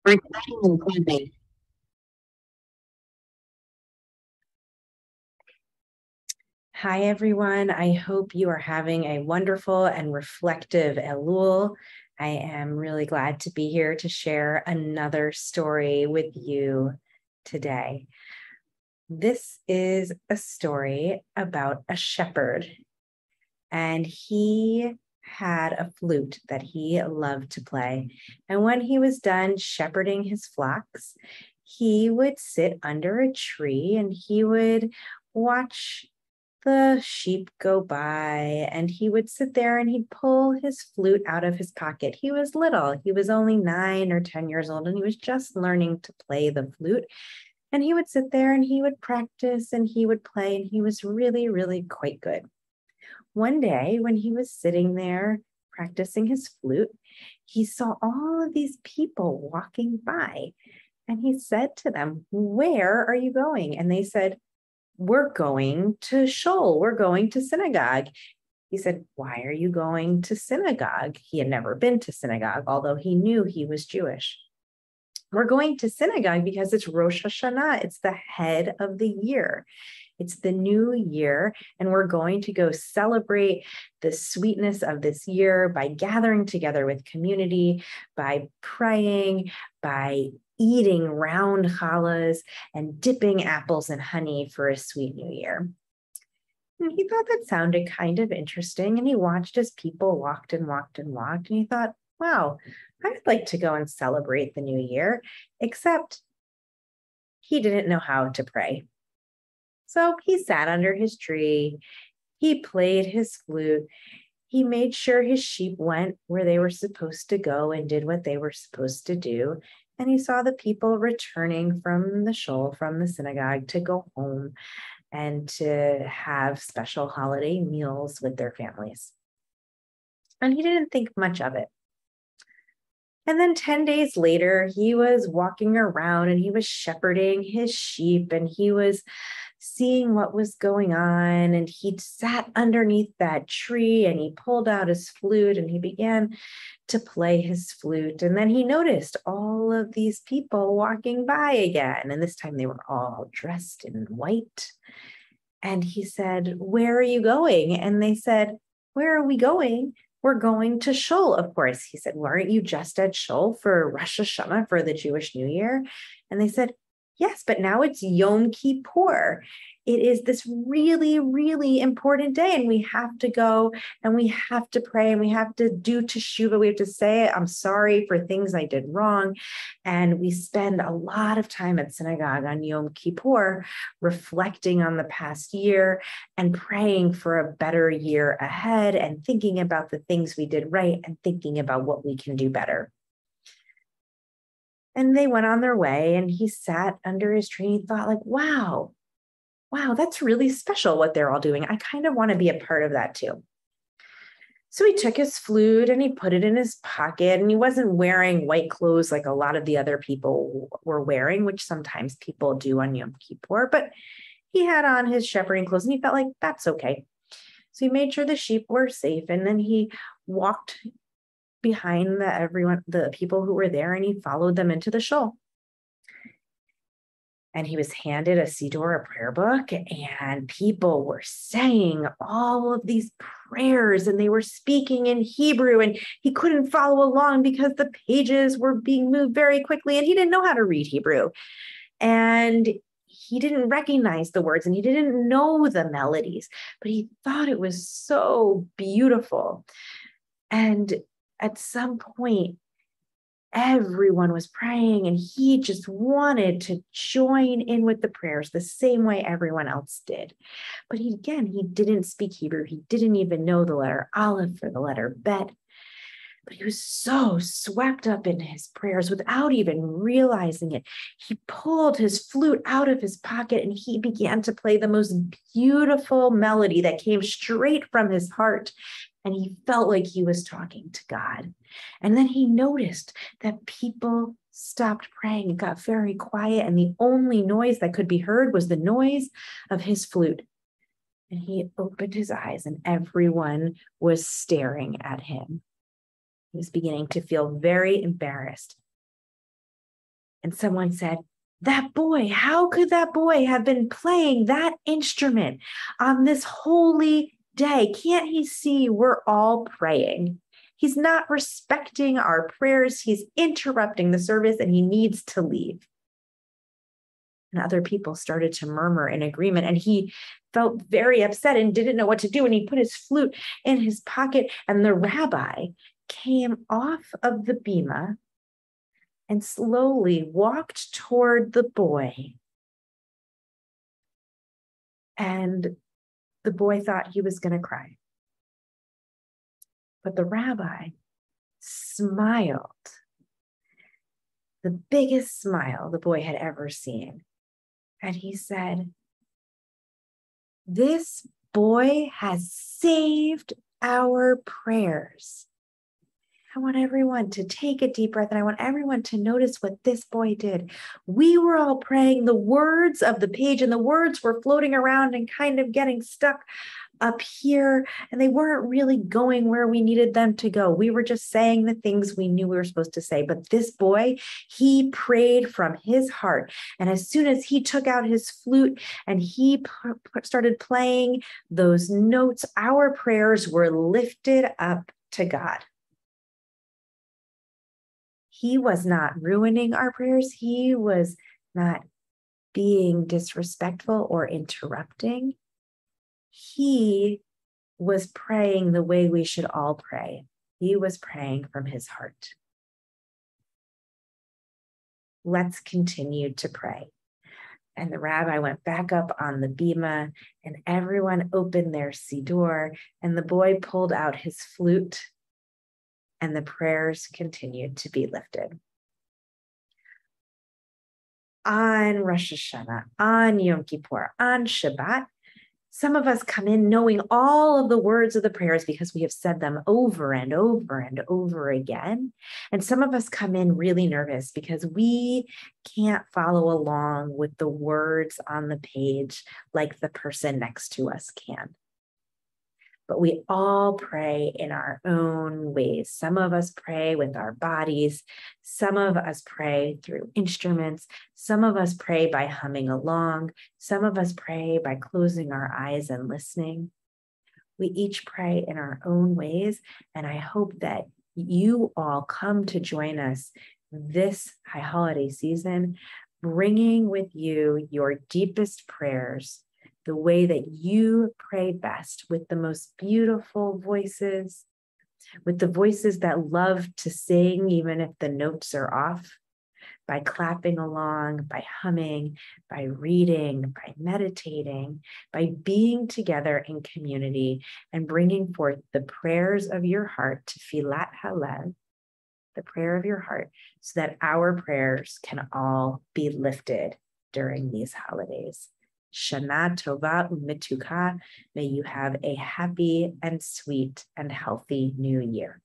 Recording and closing. Hi, everyone. I hope you are having a wonderful and reflective Elul. I am really glad to be here to share another story with you today. This is a story about a shepherd, and he had a flute that he loved to play. And when he was done shepherding his flocks, he would sit under a tree and he would watch the sheep go by, and he would sit there and he'd pull his flute out of his pocket. He was little. He was only 9 or 10 years old, and he was just learning to play the flute. And he would sit there and he would practice and he would play, and he was really, really quite good. One day, when he was sitting there practicing his flute, he saw all of these people walking by, and he said to them, "Where are you going?" And they said, "We're going to shul. We're going to synagogue." He said, "Why are you going to synagogue?" He had never been to synagogue, although he knew he was Jewish. "We're going to synagogue because it's Rosh Hashanah. It's the head of the year. It's the new year, and we're going to go celebrate the sweetness of this year by gathering together with community, by praying, by eating round challahs and dipping apples in honey for a sweet new year." And he thought that sounded kind of interesting, and he watched as people walked and walked and walked, and he thought, wow, I'd like to go and celebrate the new year, except he didn't know how to pray. So he sat under his tree, he played his flute, he made sure his sheep went where they were supposed to go and did what they were supposed to do. And he saw the people returning from the shul, from the synagogue, to go home and to have special holiday meals with their families. And he didn't think much of it. And then 10 days later, he was walking around and he was shepherding his sheep and he was seeing what was going on. And he sat underneath that tree and he pulled out his flute and he began to play his flute. And then he noticed all of these people walking by again. And this time they were all dressed in white. And he said, "Where are you going?" And they said, "Where are we going? We're going to shul, of course." He said, "Weren't you just at shul for Rosh Hashanah, for the Jewish New Year?" And they said, "Yes, but now it's Yom Kippur. It is this really, really important day, and we have to go and we have to pray and we have to do teshuvah. We have to say, I'm sorry for things I did wrong." And we spend a lot of time at synagogue on Yom Kippur reflecting on the past year and praying for a better year ahead and thinking about the things we did right and thinking about what we can do better. And they went on their way and he sat under his tree and he thought, like, wow, that's really special what they're all doing. I kind of want to be a part of that too. So he took his flute and he put it in his pocket, and he wasn't wearing white clothes like a lot of the other people were wearing, which sometimes people do on Yom Kippur, but he had on his shepherding clothes and he felt like that's okay. So he made sure the sheep were safe, and then he walked behind the people who were there, and he followed them into the shul. And he was handed a siddur, a prayer book, and people were saying all of these prayers and they were speaking in Hebrew, and he couldn't follow along because the pages were being moved very quickly and he didn't know how to read Hebrew. And he didn't recognize the words and he didn't know the melodies, but he thought it was so beautiful. And at some point, everyone was praying and he just wanted to join in with the prayers the same way everyone else did. But he didn't speak Hebrew. He didn't even know the letter Aleph or the letter Bet. But he was so swept up in his prayers without even realizing it. He pulled his flute out of his pocket and he began to play the most beautiful melody that came straight from his heart. And he felt like he was talking to God. And then he noticed that people stopped praying. It got very quiet, and the only noise that could be heard was the noise of his flute. And he opened his eyes, and everyone was staring at him. He was beginning to feel very embarrassed. And someone said, that boy, how could that boy have been playing that instrument on this holy day? Can't he see we're all praying? He's not respecting our prayers. He's interrupting the service and he needs to leave. And other people started to murmur in agreement, and he felt very upset and didn't know what to do. And he put his flute in his pocket, and the rabbi came off of the bima and slowly walked toward the boy. And the boy thought he was going to cry. But the rabbi smiled, the biggest smile the boy had ever seen. And he said, this boy has saved our prayers. I want everyone to take a deep breath, and I want everyone to notice what this boy did. We were all praying the words of the page, and the words were floating around and kind of getting stuck up here, and they weren't really going where we needed them to go. We were just saying the things we knew we were supposed to say. But this boy, he prayed from his heart. And as soon as he took out his flute and he started playing those notes, our prayers were lifted up to God. He was not ruining our prayers. He was not being disrespectful or interrupting. He was praying the way we should all pray. He was praying from his heart. Let's continue to pray. And the rabbi went back up on the bima, and everyone opened their siddur, and the boy pulled out his flute, and the prayers continued to be lifted. On Rosh Hashanah, on Yom Kippur, on Shabbat, some of us come in knowing all of the words of the prayers because we have said them over and over and over again. And some of us come in really nervous because we can't follow along with the words on the page like the person next to us can. But we all pray in our own ways. Some of us pray with our bodies. Some of us pray through instruments. Some of us pray by humming along. Some of us pray by closing our eyes and listening. We each pray in our own ways. And I hope that you all come to join us this high holiday season, bringing with you your deepest prayers, the way that you pray best, with the most beautiful voices, with the voices that love to sing even if the notes are off, by clapping along, by humming, by reading, by meditating, by being together in community and bringing forth the prayers of your heart, Tfilat Halev, the prayer of your heart, so that our prayers can all be lifted during these holidays. Shana Tova U'Mituka. May you have a happy and sweet and healthy new year.